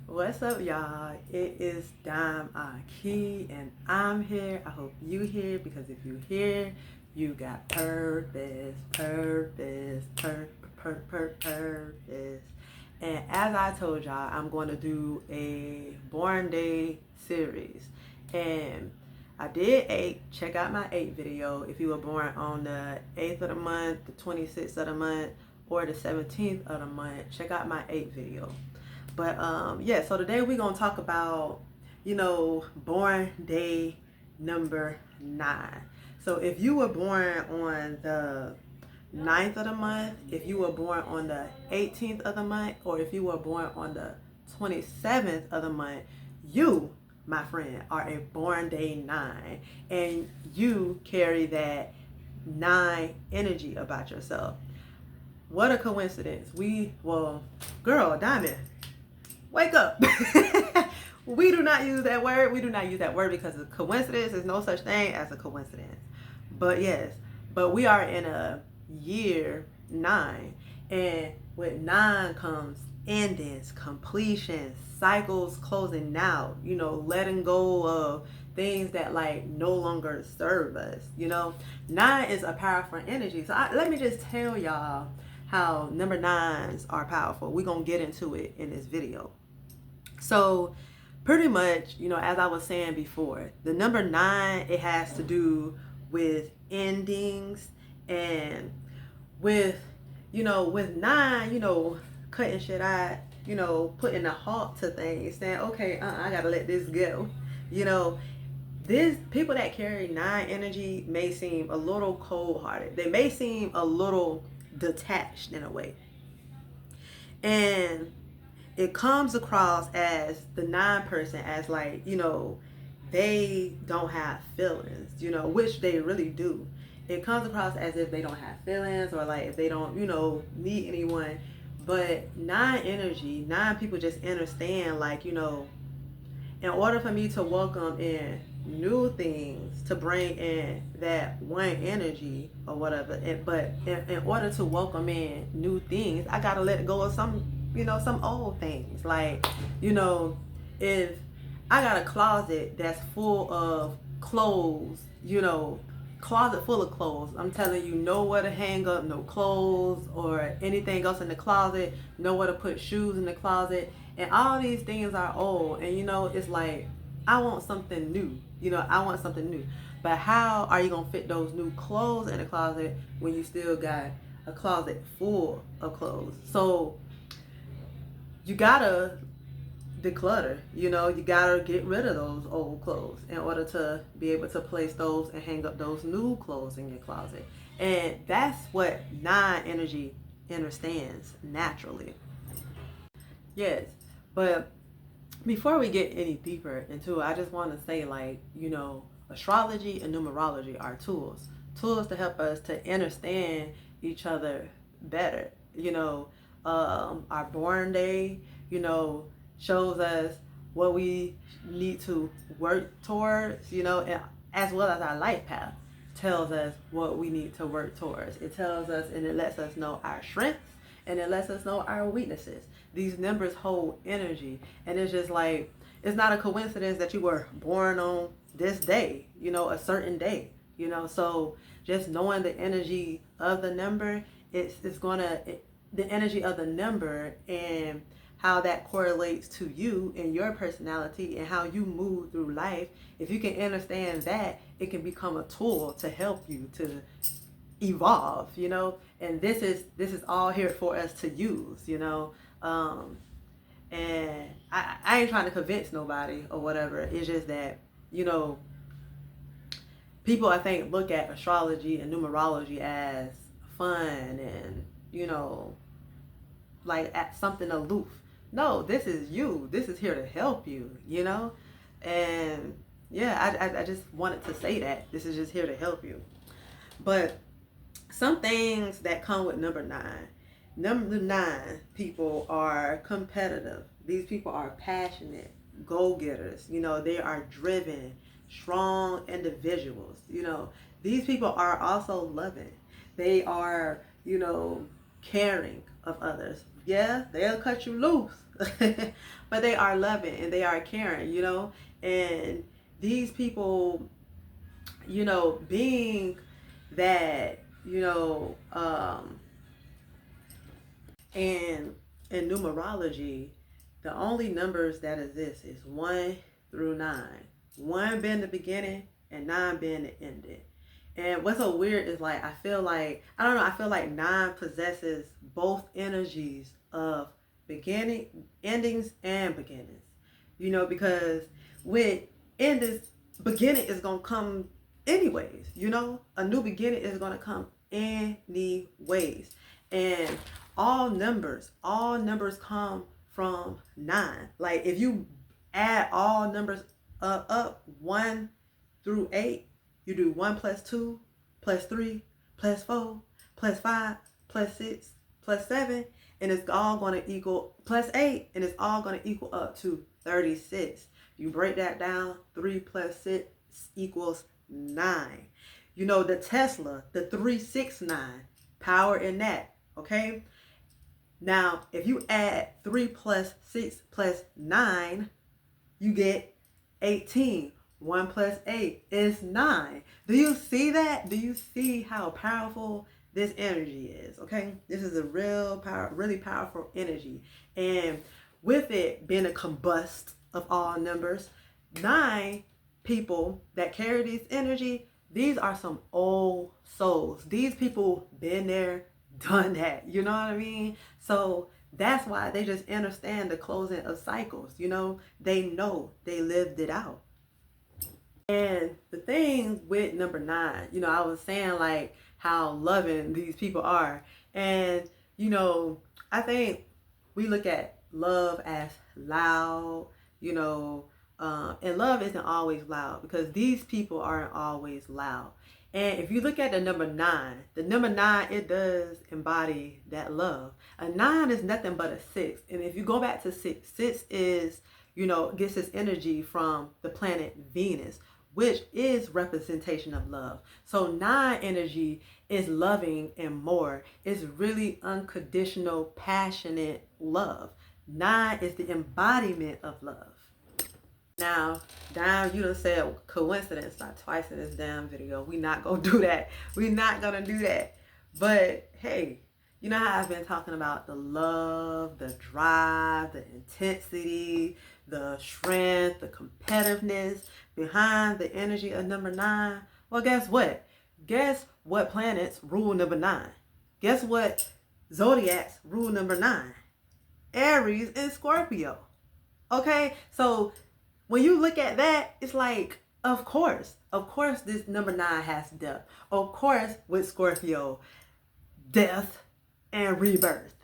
What's up, y'all? It is Dime Key, and I'm here. I hope you here because if you here, you got purpose, purpose. And as I told y'all, I'm going to do a Born Day series, and I did 8. Check out my 8 video if you were born on the 8th of the month, the 26th of the month, or the 17th of the month. Check out my 8 video. But yeah, so today we're gonna talk about, born day number 9. So if you were born on the 9th of the month, if you were born on the 18th of the month, or if you were born on the 27th of the month, you, my friend, are a born day 9, and you carry that 9 energy about yourself. What a coincidence. Girl, Diamond, wake up. We do not use that word. We do not use that word because a coincidence is no such thing as a coincidence. But yes, but we are in a year 9, and with 9 comes endings, completions, cycles closing out, letting go of things that no longer serve us. 9 is a powerful energy. So let me just tell y'all how number 9s are powerful. We're gonna get into it in this video. So pretty much, as I was saying before, the number 9, it has to do with endings, and with 9, cutting shit out, putting a halt to things, saying, okay, I gotta let this go. This people that carry 9 energy may seem a little cold-hearted. They may seem a little detached in a way. And it comes across as the 9 person as they don't have feelings, which they really do. It comes across as if they don't have feelings, or if they don't, need anyone. But 9 energy, 9 people just understand, in order for me to welcome in new things, to bring in that one energy or whatever, but in order to welcome in new things, I gotta let go of some old things. If I got a closet that's full of clothes, closet full of clothes, I'm telling you, nowhere to hang up no clothes or anything else in the closet, nowhere to put shoes in the closet, and all these things are old, and it's I want something new. I want something new. But how are you gonna fit those new clothes in the closet when you still got a closet full of clothes? So you gotta declutter, you gotta get rid of those old clothes in order to be able to place those and hang up those new clothes in your closet. And that's what 9 energy understands naturally. Yes, but before we get any deeper into it, I just want to say, astrology and numerology are tools to help us to understand each other better. Our born day, shows us what we need to work towards, and as well as our life path tells us what we need to work towards. It tells us, and it lets us know our strengths, and it lets us know our weaknesses. These numbers hold energy, and it's just it's not a coincidence that you were born on this day, a certain day, so just knowing the energy of the number, the energy of the number and how that correlates to you and your personality and how you move through life. If you can understand that, it can become a tool to help you to evolve, and this is all here for us to use, and I ain't trying to convince nobody or whatever. It's just that, people, I think, look at astrology and numerology as fun and, at something aloof. No, this is you. This is here to help you, and yeah, I just wanted to say that this is just here to help you. But some things that come with number 9. Number 9 people are competitive. These people are passionate, go-getters. They are driven, strong individuals. These people are also loving. They are, caring of others. Yeah, they'll cut you loose. but they are loving and they are caring, you know. And these people, you know, being that, you know, and in numerology, the only numbers that exist is 1 through 9. 1 being the beginning and 9 being the ending. And what's so weird is like, I feel like, I don't know, I feel like 9 possesses both energies of beginning, endings, and beginnings. You know, because with endings, beginning is going to come anyways, you know? A new beginning is going to come anyways. And all numbers come from 9. Like if you add all numbers up 1 through 8, you do 1 plus 2 plus 3 plus 4 plus 5 plus 6 plus 7, and it's all going to equal plus 8, and it's all going to equal up to 36. You break that down, 3 plus 6 equals 9. You know, the Tesla, the 369, power in that, okay? Now, if you add 3 plus 6 plus 9, you get 18. 1 plus 8 is 9. Do you see that? Do you see how powerful this energy is? Okay, this is a really powerful energy. And with it being a combust of all numbers, 9 people that carry this energy, these are some old souls. These people been there, done that. You know what I mean? So that's why they just understand the closing of cycles. You know, they know, they lived it out. And the thing with number 9, you know, I was saying like how loving these people are. And, you know, I think we look at love as loud, you know, and love isn't always loud because these people aren't always loud. And if you look at the number 9, it does embody that love. A 9 is nothing but a 6. And if you go back to 6, 6 is, you know, gets its energy from the planet Venus, which is representation of love. So 9 energy is loving and more. It's really unconditional, passionate love. 9 is the embodiment of love. Now, damn, you done said coincidence like twice in this damn video. We not gonna do that. We not gonna do that. But hey, you know how I've been talking about the love, the drive, the intensity, the strength, the competitiveness behind the energy of number 9? Well, guess what? Guess what planets rule number 9? Guess what zodiacs rule number 9? Aries and Scorpio. Okay, so when you look at that, it's like, of course this number 9 has depth. Of course, with Scorpio, death and rebirth,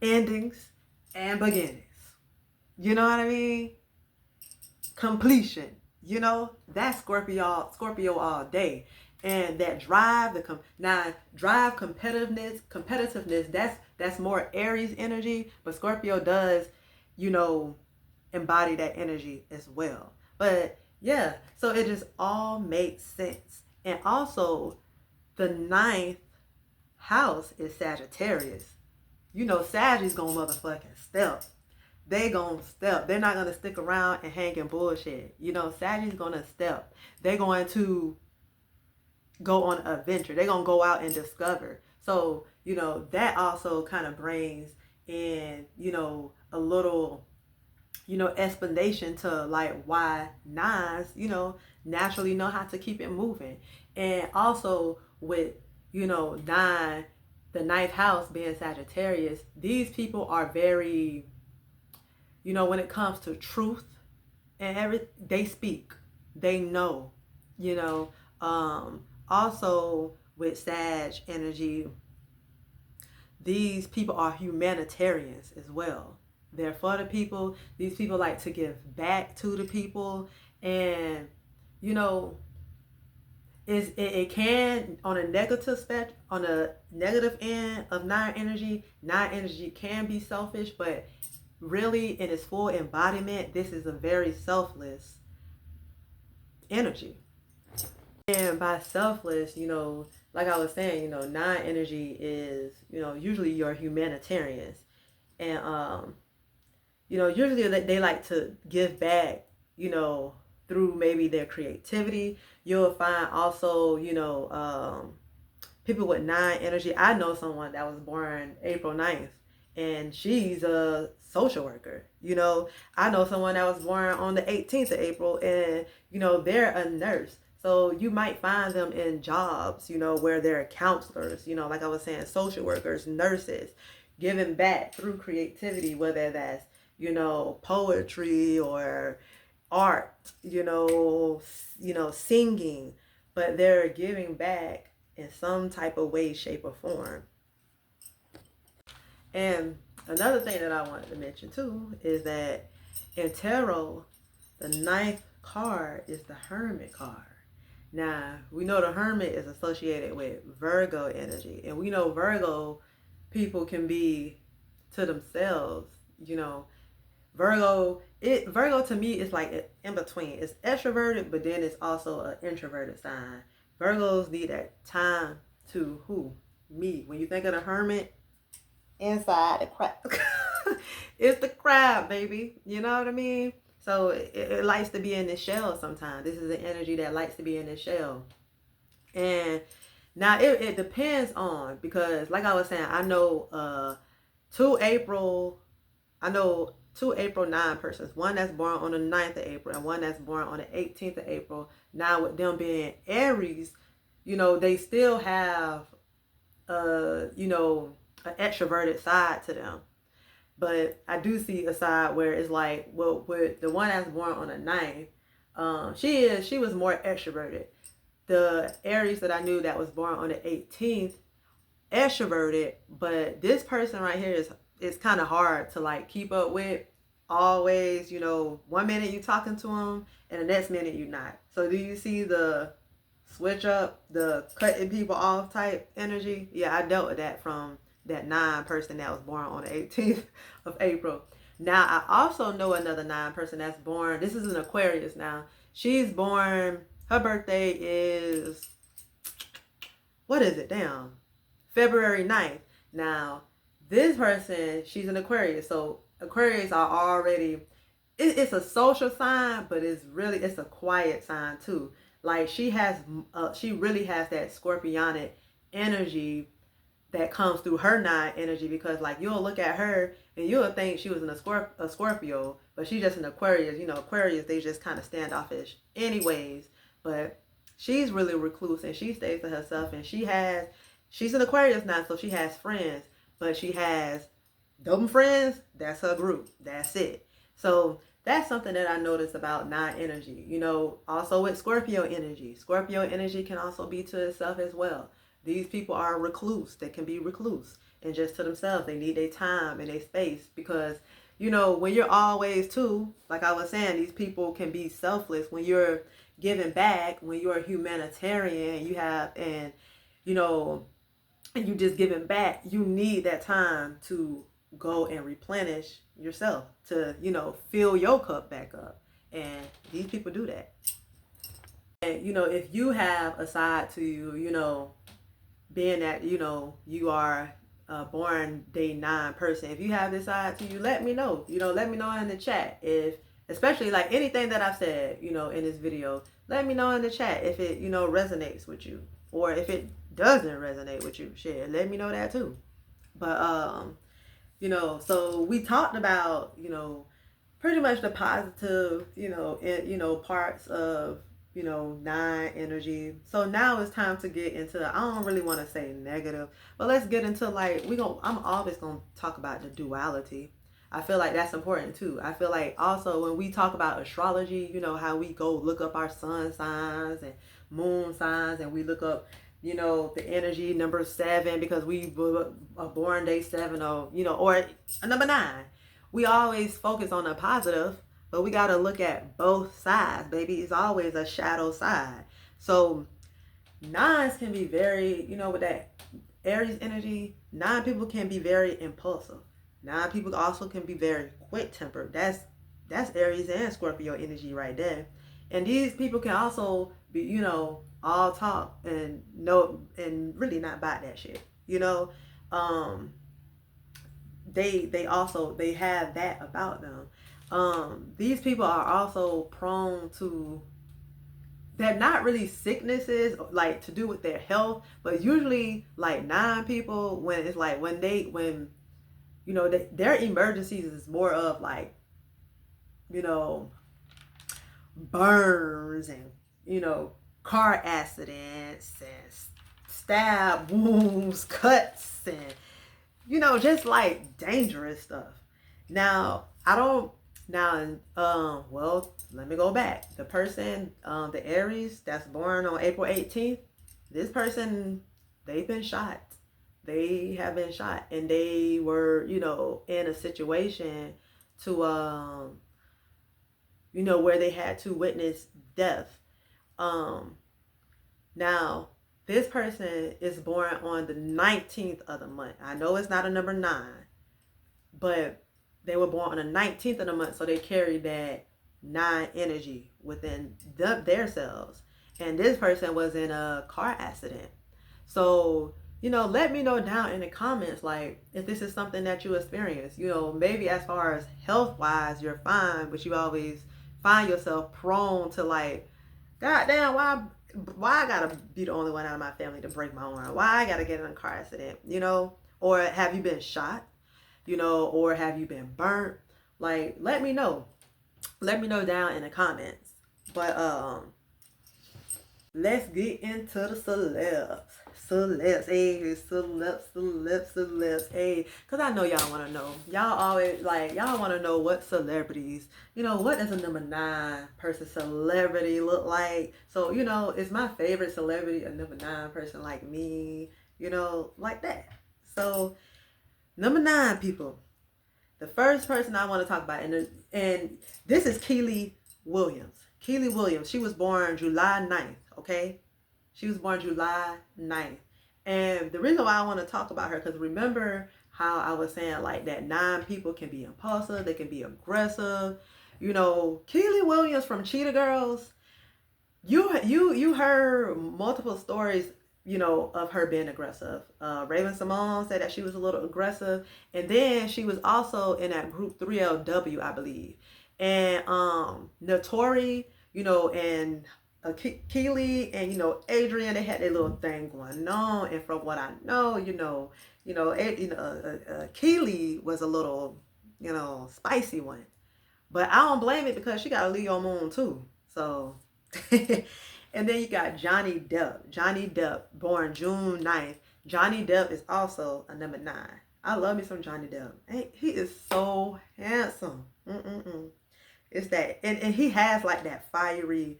endings and beginnings. You know what I mean? Completion. You know, that's Scorpio all day. And that drive, drive, competitiveness, that's more Aries energy, but Scorpio does, you know, embody that energy as well. But yeah, so it just all makes sense. And also the 9th house is Sagittarius. You know, Sagittarius gonna motherfucking step. They gonna step. They're not gonna stick around and hang in bullshit. You know, Sagittarius gonna step. They're going to go on an adventure. They're gonna go out and discover. So, you know, that also kind of brings in, you know, a little, you know, explanation to like why 9s, you know, naturally know how to keep it moving. And also with, you know, 9, the 9th house being Sagittarius, these people are very, you know, when it comes to truth and everything, they speak, they know, you know. Also with Sag energy, these people are humanitarians as well. They're for the people. These people like to give back to the people. And, you know, it can, on a negative end of 9 energy can be selfish, but really in its full embodiment, this is a very selfless energy. And by selfless, you know, like I was saying, you know, 9 energy is, you know, usually your humanitarians. And you know, usually they like to give back, you know, through maybe their creativity. You'll find also, you know, people with 9 energy. I know someone that was born April 9th, and she's a social worker. You know, I know someone that was born on the 18th of April, and, you know, they're a nurse. So you might find them in jobs, you know, where they're counselors, you know, like I was saying, social workers, nurses, giving back through creativity, whether that's, you know, poetry or art, you know, singing, but they're giving back in some type of way, shape, or form. And another thing that I wanted to mention too is that in tarot, the 9th card is the Hermit card. Now, we know the Hermit is associated with Virgo energy, and we know Virgo people can be to themselves, you know. Virgo to me is like in between. It's extroverted, but then it's also an introverted sign. Virgos need that time to who? Me. When you think of the Hermit, inside the crab. It's the crab, baby. You know what I mean? So it likes to be in the shell sometimes. This is an energy that likes to be in the shell. And now it depends on, because like I was saying, I know 2 April, I know 2 April 9 persons. One that's born on the 9th of April and one that's born on the 18th of April. Now with them being Aries, you know, they still have you know, an extroverted side to them. But I do see a side where it's like, well, with the one that's born on the 9th, she was more extroverted. The Aries that I knew that was born on the 18th, extroverted, but this person right here is kind of hard to like keep up with. Always, you know, one minute you talking to them and the next minute you not. So do you see the switch up, the cutting people off type energy? Yeah, I dealt with that from that 9 person that was born on the 18th of April. Now, I also know another 9 person that's born. This is an Aquarius now. She's born, her birthday is, what is it? Damn. February 9th. Now, this person, she's an Aquarius. So Aquarius are already, it's a social sign, but it's a quiet sign too. Like she really has that scorpionic energy that comes through her 9 energy, because like you'll look at her and you'll think she was a Scorpio, but she's just an Aquarius. You know, Aquarius, they just kind of standoffish anyways, but she's really recluse and she stays to herself, and she's an Aquarius now, so she has friends, but she has them friends, that's her group, that's it. So that's something that I noticed about 9 energy. You know, also with Scorpio energy can also be to itself as well. These people are recluse. They can be recluse and just to themselves. They need their time and their space, because, you know, when you're always too, like I was saying, these people can be selfless. When you're giving back, when you're a humanitarian, you know, and you just giving back, you need that time to go and replenish yourself, to, you know, fill your cup back up. And these people do that. And, you know, if you have a side to you, you know, being that, you know, you are a born day 9 person, if you have this side to you, let me know. You know, let me know in the chat. If, especially like anything that I've said, you know, in this video, let me know in the chat if it, you know, resonates with you, or if it doesn't resonate with you. Share, let me know that too. But you know, so we talked about, you know, pretty much the positive, you know, parts of, you know, 9 energy. So now it's time to get into, I don't really want to say negative, but let's get into like, I'm always going to talk about the duality. I feel like that's important too. I feel like also when we talk about astrology, you know, how we go look up our sun signs and moon signs, and we look up, you know, the energy number 7 because we were born day 7, or, you know, or number 9. We always focus on the positive, but we got to look at both sides, baby. It's always a shadow side. So 9s can be very, you know, with that Aries energy, 9 people can be very impulsive. 9 people also can be very quick-tempered. That's Aries and Scorpio energy right there. And these people can also be, you know, all talk and really not buy that shit. You know, they have that about them. These people are also prone to, they're not really sicknesses like to do with their health, but usually like 9 people, when it's like when their emergencies is more of like, you know, burns and, car accidents and stab wounds, cuts, and, just like dangerous stuff. Now, I don't, now, well, let me go back. The person, the Aries that's born on April 18th, this person, they've been shot. They have been shot, and they were, in a situation to, where they had to witness death. Now, this person is born on the 19th of the month. I know it's not a number 9, but they were born on the 19th of the month, so they carry that 9 energy within their selves. And this person was in a car accident. So, let me know down in the comments, like, if this is something that you experience. Maybe as far as health-wise, you're fine, but you always find yourself prone to like, God damn, why I gotta be the only one out of my family to break my arm? Why I gotta get in a car accident? Or have you been shot? Or have you been burnt? Like, let me know. Let me know down in the comments. But let's get into the celebs. Hey. Because I know y'all want to know. Y'all always, y'all want to know what celebrities, what does a number 9 person celebrity look like? So, is my favorite celebrity a number 9 person like me? Like that. So, number 9, people. The first person I want to talk about, and this is Keely Williams. Keely Williams, she was born July 9th, okay? She was born July 9th. And the reason why I want to talk about her, because remember how I was saying like that 9 people can be impulsive, they can be aggressive. Keely Williams from Cheetah Girls, you heard multiple stories, of her being aggressive. Raven-Symoné said that she was a little aggressive. And then she was also in that group 3LW, I believe. And Notori, and Keely and, Adrian, they had their little thing going on. And from what I know, Keely was a little, spicy one. But I don't blame it, because she got a Leo moon too. So... And then you got Johnny Depp. Johnny Depp, born June 9th. Johnny Depp is also a number 9. I love me some Johnny Depp. He is so handsome. It's that, and he has like that fiery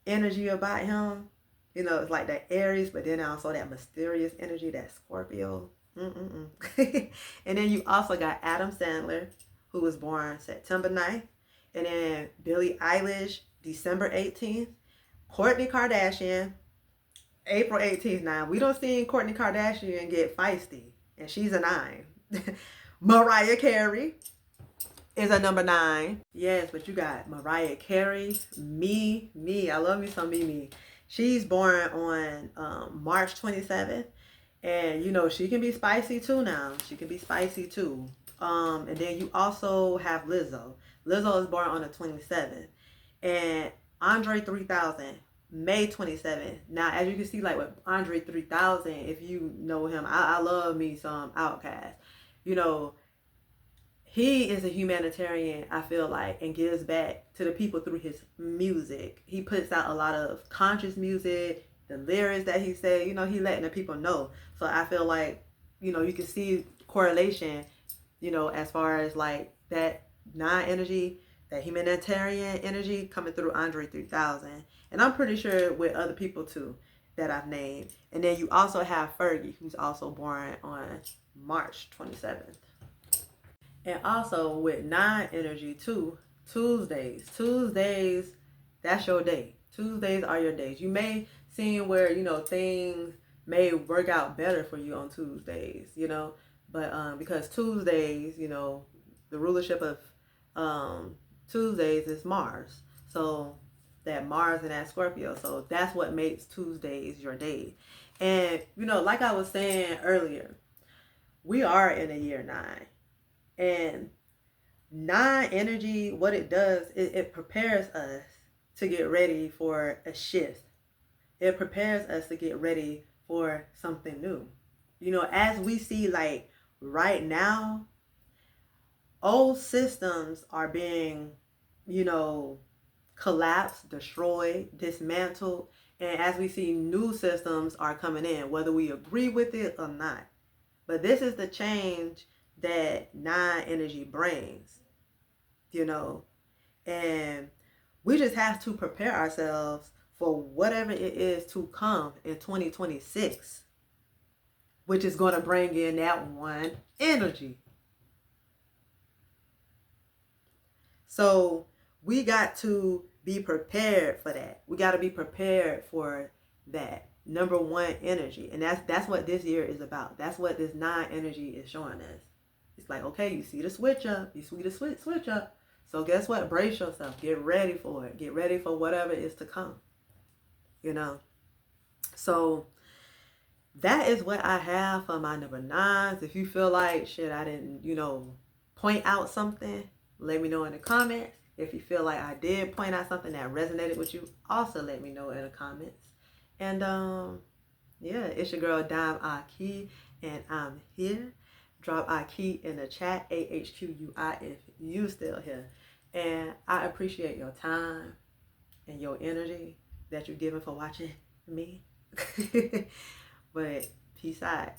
energy about him. It's like that Aries, but then also that mysterious energy, that Scorpio. And then you also got Adam Sandler, who was born September 9th. And then Billie Eilish, December 18th. Kourtney Kardashian, April 18th. Now, we don't see Kourtney Kardashian get feisty, and she's a 9. Mariah Carey is a number 9. Yes, but you got Mariah Carey, me. I love me some me. She's born on March 27th, and she can be spicy too now. She can be spicy too. And then you also have Lizzo. Lizzo is born on the 27th. And Andre 3000, May 27th. Now, as you can see, like with Andre 3000, if you know him, I love me some Outkast. He is a humanitarian, I feel like, and gives back to the people through his music. He puts out a lot of conscious music, the lyrics that he said, he letting the people know. So I feel like, you can see correlation, as far as like that 9 energy, that humanitarian energy coming through Andre 3000. And I'm pretty sure with other people too that I've named. And then you also have Fergie, who's also born on March 27th. And also with 9 energy too, Tuesdays, that's your day. Tuesdays are your days. You may see where, things may work out better for you on Tuesdays, but because Tuesdays, the rulership of Tuesdays is Mars. So that Mars and that Scorpio. So that's what makes Tuesdays your day. And, like I was saying earlier, we are in a year 9. And 9 energy, what it does, it prepares us to get ready for a shift. It prepares us to get ready for something new. You know, as we see, like right now, old systems are being, you know, collapsed, destroyed, dismantled. And as we see, new systems are coming in, whether we agree with it or not. But this is the change that 9 energy brings, you know. And we just have to prepare ourselves for whatever it is to come in 2026, which is going to bring in that 1 energy. So we got to be prepared for that. We got to be prepared for that number 1 energy. And that's what this year is about. That's what this 9 energy is showing us. It's like, okay, you see the switch up. You see the switch up. So guess what? Brace yourself. Get ready for it. Get ready for whatever is to come. You know? So that is what I have for my number 9s. If you feel like, shit, I didn't, you know, point out something, let me know in the comments. If you feel like I did point out something that resonated with you, also let me know in the comments. And yeah, it's your girl Dime Aki, and I'm here. Drop Aki in the chat, AHQUI, if you still here. And I appreciate your time and your energy that you're giving for watching me. But peace out.